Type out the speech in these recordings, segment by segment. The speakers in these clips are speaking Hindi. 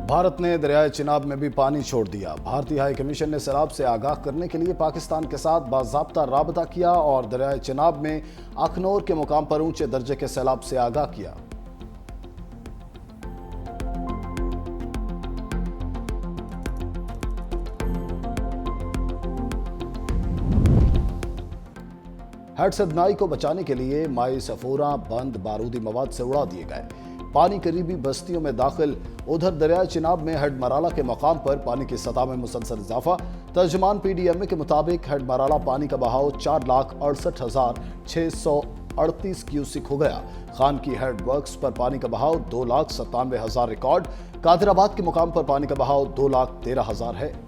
भारत ने दरियाए चिनाब में भी पानी छोड़ दिया। भारतीय हाई कमीशन ने सैलाब से आगाह करने के लिए पाकिस्तान के साथ बाज़ाब्ता राबता किया और दरियाए चिनाब में अखनौर के मुकाम पर ऊंचे दर्जे के सैलाब से आगाह किया। हेडसदनाई को बचाने के लिए माई सफोरा बंद बारूदी मवाद से उड़ा दिए गए। पानी करीबी बस्तियों में दाखिल। उधर दरिया चिनाब में हेड मराला के मकाम पर पानी की सतह में मुसलसल इजाफा। तर्जमान PDMA के मुताबिक हेड मराला पानी का बहाव 4,68,638 क्यूसिक हो गया। खान की हेड वर्क्स पर पानी का बहाव 2,97,000 रिकॉर्ड। कादिराबाद के मुकाम पर पानी का बहाव 2,13,000 है।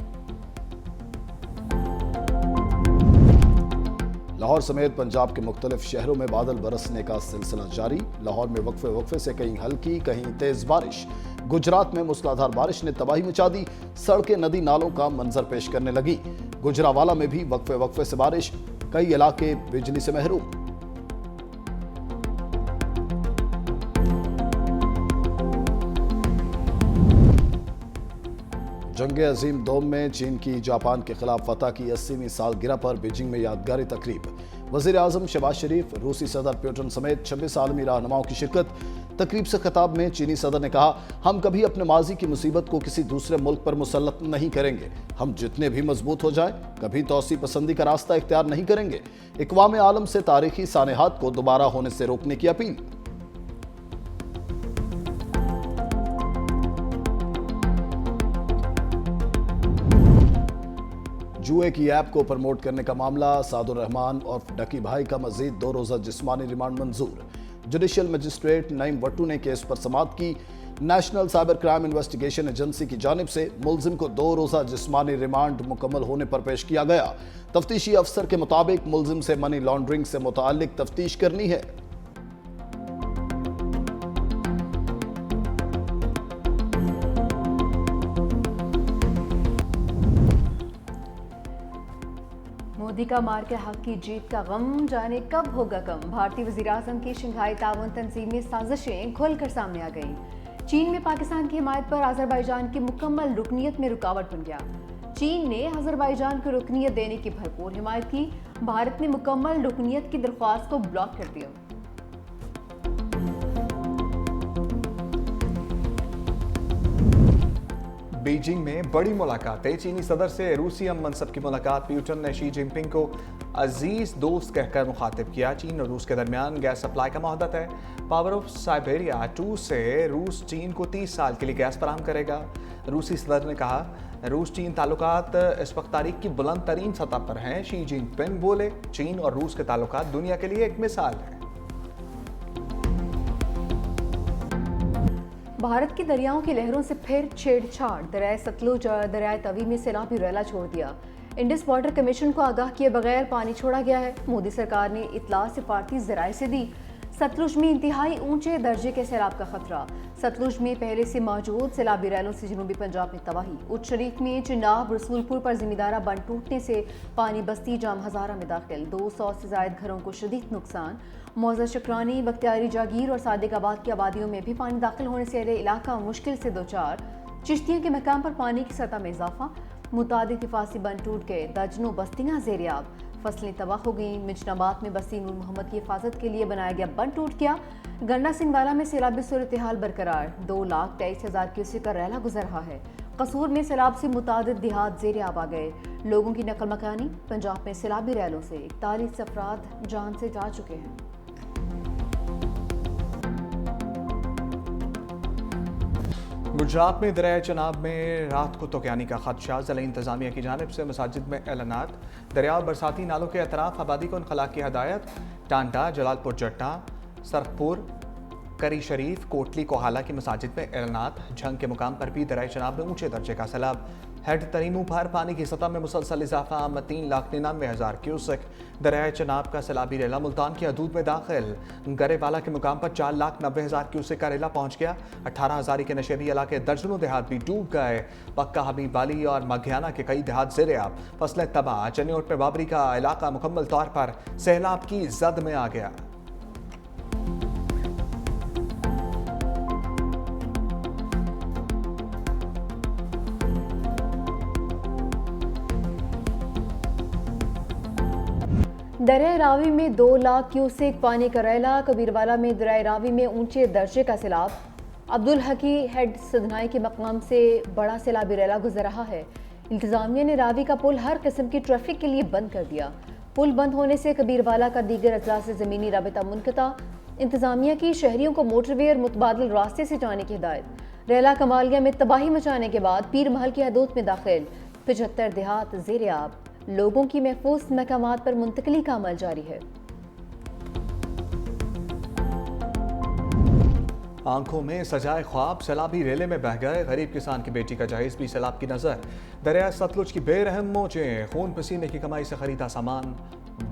लाहौर समेत पंजाब के मुख्तलिफ शहरों में बादल बरसने का सिलसिला जारी। लाहौर में वक्फे से कहीं हल्की कहीं तेज बारिश। गुजरात में मूसलाधार बारिश ने तबाही मचा दी। सड़कें नदी नालों का मंजर पेश करने लगी। गुजरावाला में भी वक्फे से बारिश। कई इलाके बिजली से महरूम। जंग अजीम दोम में चीन की जापान के खिलाफ फतह की 80वीं सालगिरह पर बीजिंग में यादगारी तकरीब। वजीर आजम शहबाज शरीफ, रूसी सदर पुतिन समेत 26 आलमी रहनुमाओं की शिरकत। तकरीब से खिताब में चीनी सदर ने कहा, हम कभी अपने माजी की मुसीबत को किसी दूसरे मुल्क पर मुसल्लत नहीं करेंगे। हम जितने भी मजबूत हो जाए कभी तौसी पसंदी का रास्ता इख्तियार नहीं करेंगे। इक़वाम आलम से तारीखी सानेहात को दोबारा होने से रोकने की अपील। जुए की ऐप को प्रमोट करने का मामला। सादुर रहमान और डकी भाई का मजीद 2 रोजा जिस्मानी रिमांड मंजूर। जुडिशियल मजिस्ट्रेट नईम वट्टू ने केस पर समाअत की। National cyber crime investigation agency की जानिब से मुलजिम को 2 रोजा जिस्मानी रिमांड मुकम्मल होने पर पेश किया गया। तफ्तीशी अफसर के मुताबिक मुलजिम से मनी लॉन्ड्रिंग से मुताल्लिक तफ्तीश करनी है। मोदी का मार के हक की जीत का गम जाने कब होगा कम। भारतीय वज़ीर-ए-आज़म की शंघाई ताउन तंजीम में साजिशें खुलकर सामने आ गईं। चीन में पाकिस्तान की हिमायत पर अज़रबैजान की मुकम्मल रुकनीयत में रुकावट बन गया। चीन ने अज़रबैजान को रुकनीयत देने की भरपूर हिमायत की। भारत ने मुकम्मल रुकनीयत की दरख्वास्त को ब्लॉक कर दिया। बीजिंग में बड़ी मुलाकातें। चीनी सदर से रूसी हम मनसब की मुलाकात। पुतिन ने शी जिनपिंग को अजीज दोस्त कहकर मुखातिब किया। चीन और रूस के दरमियान गैस सप्लाई का मुहद्दत है। पावर ऑफ साइबेरिया 2 से रूस चीन को 30 साल के लिए गैस फराहम करेगा। रूसी सदर ने कहा, रूस चीन ताल्लुकात इस वक्त तारीख की बुलंद तरीन सतह पर हैं। शी जिनपिंग बोले, चीन और रूस के ताल्लुकात दुनिया के लिए एक मिसाल है। भारत की दरियाओं की लहरों से फिर छेड़छाड़। दरिया सतलुज और दरिया तवी में सैलाबी रैला छोड़ दिया। इंडस वाटर कमीशन को आगाह किए बगैर पानी छोड़ा गया है। मोदी सरकार ने इतला सिफारती ज़राए से दी। सतलुज में इंतहाई ऊंचे दर्जे के सैलाब का खतरा। सतलुज में पहले से मौजूद सैलाबी रैलों से जनूबी पंजाब में तबाही। उच्च शरीफ में चिनाब रसूलपुर पर जिम्मेदारा बंद टूटने से पानी बस्ती जाम हजारा में दाखिल। 200 से ज्यादा घरों को शदीद नुकसान। मौजा शकरानी, बख्तियारी जागीर और सादिकाबाद की आबादियों में भी पानी दाखिल होने से अहले इलाका मुश्किल से दो चार। चिश्तियों के मकाम पर पानी की सतह में इजाफा। मुतादिद हिफाजी बंद टूट गए। दर्जनों बस्तियां ज़ेरियाब। फसलें तबाह हो गईं। मिजनाबाद में बस्ती नूर मोहम्मद की हिफाजत के लिए बनाया गया बंद टूट गया। गन्ना सिंगवाला में सैलाबी सूरत हाल बरकरार। 2,23,000 क्यूसेक का रैला गुजर रहा है। कसूर में सैलाब से मुतादिद देहात ज़ेरियाब आ गए। लोगों की नकल मकानी। पंजाब में सैलाबी रैलों से 41 अफराद जान से जा चुके हैं। गुजरात में दरिया चिनाब में रात को तोक़यानी का खदशा। ज़िला इंतज़ामिया की जानिब से मसाजिद में ऐलानात। दरिया और बरसाती नालों के अतराफ आबादी को इनखला की हदायत। टांडा, जलालपुर जट्टा, सरखपुर, करी शरीफ, कोटली कोहाला की मसाजिद में ऐलानात। झंग के मुकाम पर भी दरिया चिनाब में ऊंचे दर्जे का सैलाब। हेड तरीमू पर पानी की सतह में मुसलसल इजाफा। 3,99,000 क्यूसेक। दरिया चिनाब का सैलाबी रेला मुल्तान की हदूद में दाखिल। गरेवाला के मुकाम पर 4,90,000 क्यूसेक का रेला पहुंच गया। 18,000 के नशेबी इलाके दर्जनों देहात भी डूब गए। पक्का हबीब वाली और मघियाना के कई देहात ज़ेरे-आब। फसलें तबाह। चनियोट में बाबरी का इलाका मुकम्मल तौर पर सैलाब की जद में आ गया। दरिया रावी में 2 लाख क्यूसेक पानी का रैला। कबीरवाला में दरिया रावी में ऊंचे दर्जे का सैलाब। अब्दुल हकी हेड सदनाई के मकाम से बड़ा सैलाबी रैला गुजर रहा है। इंतजामिया ने रावी का पुल हर किस्म की ट्रैफिक के लिए बंद कर दिया। पुल बंद होने से कबीरवाला का दीगर अजला से ज़मीनी राबिता मुनक़ता। इंतजामिया की शहरियों को मोटरवे और मुतबादिल रास्ते से जाने की हिदायत। रैला कमालिया में तबाही मचाने के बाद पीर महल की हदूद में दाखिल। 75 देहात ज़ेर आब। लोगों की महफूज मकामात पर मुंतकली का अमल जारी है। आंखों में सजाए ख्वाब सैलाबी रेले में बह गए। गरीब किसान की बेटी का जहेज भी सैलाब की नजर। दरिया सतलुज की बेरहम मौजें खून पसीने की कमाई से खरीदा सामान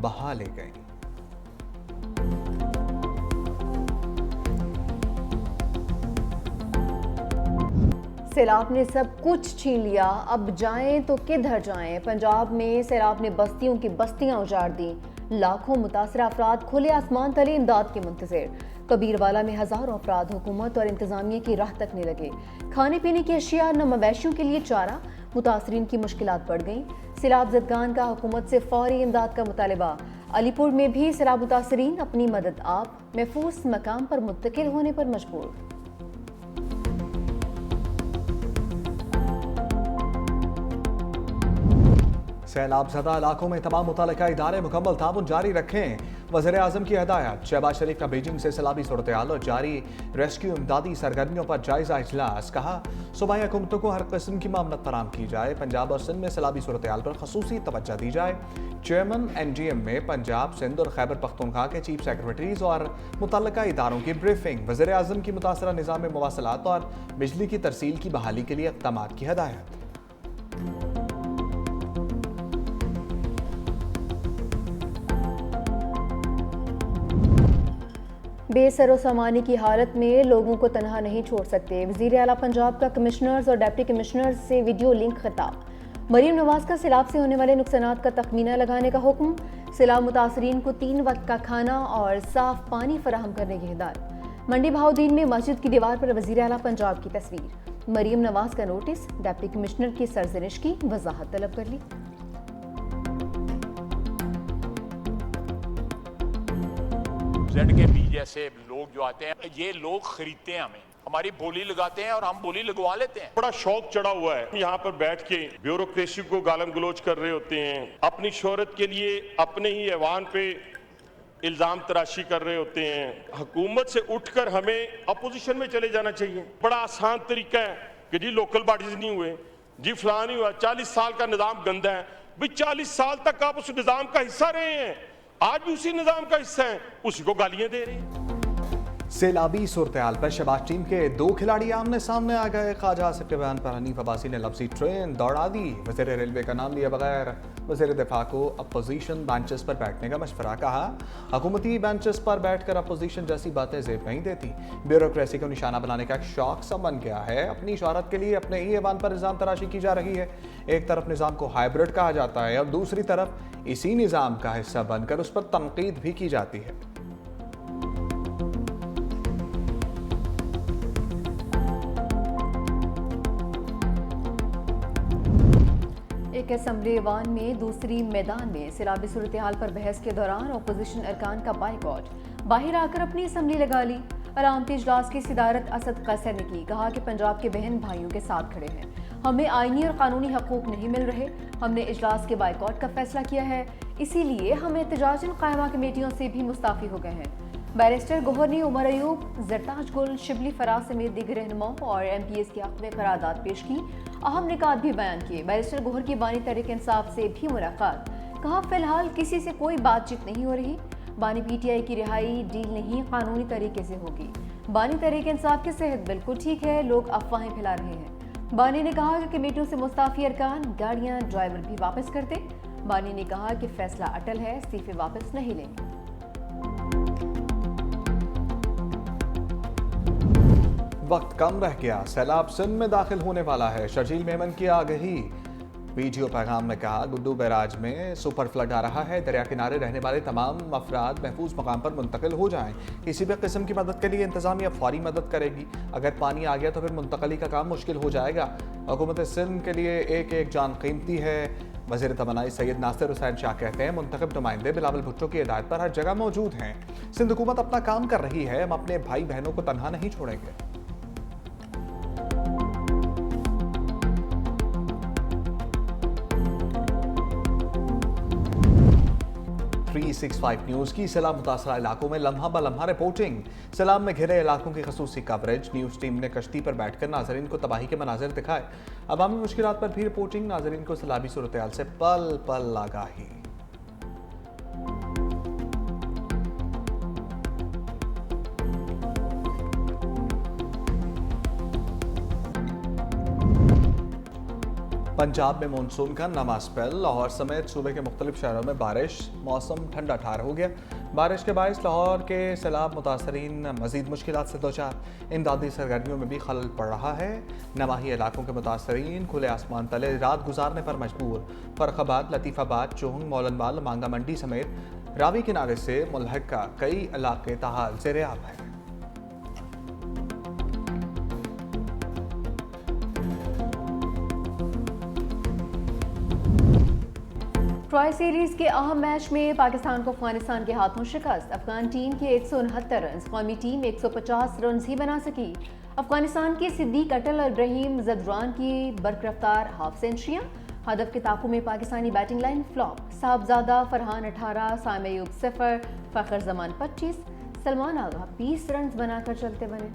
बहा ले गई। सैलाब ने सब कुछ छीन लिया, अब जाएं तो किधर जाएं। पंजाब में सैलाब ने बस्तियों की बस्तियां उजाड़ दी। लाखों मुतासरा अफराद खुले आसमान तले इमदाद के मुंतज़िर। कबीरवाला में हजारों अफराद हुकूमत और इंतजामिया की राह तकने लगे। खाने पीने की अशिया न मवेशियों के लिए चारा। मुतासरीन की मुश्किलात बढ़ गईं। सैलाब ज़दगान का हुकूमत से फौरी इमदाद का मुतालबा। अलीपुर में भी सैलाब मुतासरीन अपनी मदद आप महफूज मकाम पर मुंतकिल होने पर मजबूर। सैलाब ज़दा इलाकों में तमाम मुतल्लिका इदारे मुकम्मल ताउन जारी रखें। वज़ीर-ए-आज़म की हिदायत। शहबाज शरीफ का बीजिंग से सैलाबी सूरत हाल और जारी रेस्क्यू इमदादी सरगर्मियों पर जायजा इजलास। कहा सूबाई हुकूमतों को हर किस्म की मामलत फराम की जाए। पंजाब और सिंध में सैलाबी सूरत हाल पर खसूसी तवज्जो दी जाए। चेयरमैन NGM में पंजाब, सिंध और खैबर पख्तूनख्वा के चीफ सेक्रेटरीज और मुतल्लिका इदारों की ब्रीफिंग। वज़ीर-ए-आज़म की मुतासरा निज़ाम में मवासलात और बिजली की तरसील की बहाली के लिए इक़दामात की हिदायत। बेसरो सामानी की हालत में लोगों को तनहा नहीं छोड़ सकते। वज़ीर आला पंजाब का कमिश्नर्स और डिप्टी कमिश्नर्स से वीडियो लिंक खिताब। मरीम नवाज का सैलाब से होने वाले नुकसानात का तखमीना लगाने का हुक्म। सैलाब मुतासरीन को 3 वक्त का खाना और साफ पानी फराहम करने की हिदायत। मंडी बहाउद्दीन में मस्जिद की दीवार पर वज़ीर आला पंजाब की तस्वीर। मरीम नवाज का नोटिस। डिप्टी कमिश्नर की सरजनिश की वजाहत तलब कर ली। ZKB जैसे लोग जो आते हैं, ये लोग खरीदते हैं, हमारी बोली लगाते हैं और हम बोली लगवा लेते हैं। बड़ा शौक चढ़ा हुआ है, यहाँ पर बैठ के ब्यूरोक्रेसी को गालम गलोच कर रहे होते हैं। अपनी शोहरत के लिए अपने ही ऐवान पे इल्जाम तराशी कर रहे होते हैं। हुकूमत से उठकर हमें अपोजिशन में चले जाना चाहिए। बड़ा आसान तरीका है कि जी लोकल बॉडीज नहीं हुए, जी फलां नहीं हुआ, 40 साल का निज़ाम गंदा है। भाई 40 साल तक आप उस निज़ाम का हिस्सा रहे हैं, आज भी उसी निज़ाम का हिस्सा है, उसी को गालियां दे रहे हैं। सैलाबी सूरत हाल पर शहबाज टीम के 2 खिलाड़ी आमने सामने आ गए। ख्वाजा आसिफ के बयान पर हनीफ अब्बासी ने लफ्जी ट्रेन दौड़ा दी। वज़ीर रेलवे का नाम लिया बगैर वज़ीर दिफा को अपोजिशन बेंचेस पर बैठने का मशवरा। कहा हुकूमती बेंचेस पर बैठकर अपोजिशन जैसी बातें जेब नहीं देती। ब्यूरोक्रेसी को निशाना बनाने का एक शौक सा बन गया है। अपनी शोहरत के लिए अपने ही ऐवान पर निज़ाम तराशी की जा रही है। एक तरफ निज़ाम को हाइब्रिड कहा जाता है और दूसरी तरफ इसी निज़ाम का हिस्सा बनकर उस पर तनकीद भी की जाती है। एक असम्बली ईवान में दूसरी मैदान में सैलाबी सूरत हाल पर बहस के दौरान अपोजिशन अरकान का बाइकआउट। बाहर आकर अपनी असम्बली लगा ली। अलामती इजलास की सिदारत असद कैसर ने की। कहा कि पंजाब के बहन भाइयों के साथ खड़े हैं, हमें आईनी और कानूनी हकूक नहीं मिल रहे। हमने इजलास के बाइकआउट का फैसला किया है, इसीलिए हम एहतजाजन कायमा कमेटियों से भी मुस्ताफ़ी हो गए हैं। बैरिस्टर गोहर ने उमर अयूब, जरताज गुल, शिबली फराज समेत दीगर रहनुमाओं और MPs के हक़ में करारदाद पेश की। अहम निकात भी बयान किए। बैरिस्टर गोहर की बानी तहरीक इंसाफ से भी मुलाकात। कहा फिलहाल किसी से कोई बातचीत नहीं हो रही। बानी PTI की रिहाई डील नहीं, कानूनी तरीके से होगी। बानी तहरीक इंसाफ की सेहत बिल्कुल ठीक है, लोग अफवाहें फैला रहे हैं। बानी ने कहा कि कमेटियों से मुस्ताफ़ी अरकान, गाड़ियाँ, ड्राइवर भी वापस कर दें। बानी ने कहा कि फैसला अटल है, इस्तीफे वापस नहीं लेंगे। वक्त कम रह गया, सैलाब सिंध में दाखिल होने वाला है। शर्जील मेमन की आगही। वीडियो पैगाम में कहा गुड्डू बैराज में सुपर फ्लड आ रहा है, दरिया किनारे रहने वाले तमाम अफराद महफूज मकाम पर मुंतकिल हो जाएं। किसी भी किस्म की मदद के लिए इंतजामिया फौरी मदद करेगी। अगर पानी आ गया तो फिर मुंतकली का काम मुश्किल हो जाएगा। हुकूमत सिंध के लिए एक एक जान कीमती है। वज़ीर तवानाई सैयद नासिर हुसैन शाह कहते हैं मुंतखब नुमाइंदे बिलावल भुट्टो की हिदायत पर हर जगह मौजूद हैं। सिंध हुकूमत अपना काम कर रही है, हम अपने भाई बहनों को तनहा नहीं छोड़ेंगे। न्यूज़ की सैलाब मुतासरा इलाकों में लम्हा ब लम्हा रिपोर्टिंग। सैलाब में घिरे इलाकों की खसूसी कवरेज। न्यूज़ टीम ने कश्ती पर बैठकर नाजरीन को तबाही के मनाजिर दिखाए। अवामी मुश्किलात पर भी रिपोर्टिंग। नाजरीन को सैलाबी सूरत-ए-हाल से पल पल आगाही। पंजाब में मानसून का नवा स्पेल। लाहौर समेत सूबे के मुख्तलिफ शहरों में बारिश। मौसम ठंडा ठार हो गया। बारिश के बायस लाहौर के सैलाब मुतासरीन मजीद मुश्किलात से दोचार। इमदादी सरगर्मियों में भी खलल पड़ रहा है। नवाही इलाकों के मुतासरीन खुले आसमान तले रात गुजारने पर मजबूर। फर्रुखाबाद, लतीफ़ाबाद, चोहंग, मौलनवाल, मांगा मंडी समेत रावी किनारे से मुल्हका कई इलाके ताहाल ज़ेर-ए-आब हैं। ट्रॉय सीरीज के अहम मैच में पाकिस्तान को अफगानिस्तान के हाथों शिकस्त। अफगान टीम के 169 रन, कौमी टीम 150 रन ही बना सकी। अफगानिस्तान के सिद्दीक अटल और इब्राहिम ज़दरान की बरकरफ्तार हाफ सेंचुरियां। हदफ के ताक़ू में Pakistani batting line flop. Sahibzada Farhan 18, Saim Ayub 0, Fakhar Zaman 25, Salman Agha 20 run बनाकर चलते बने।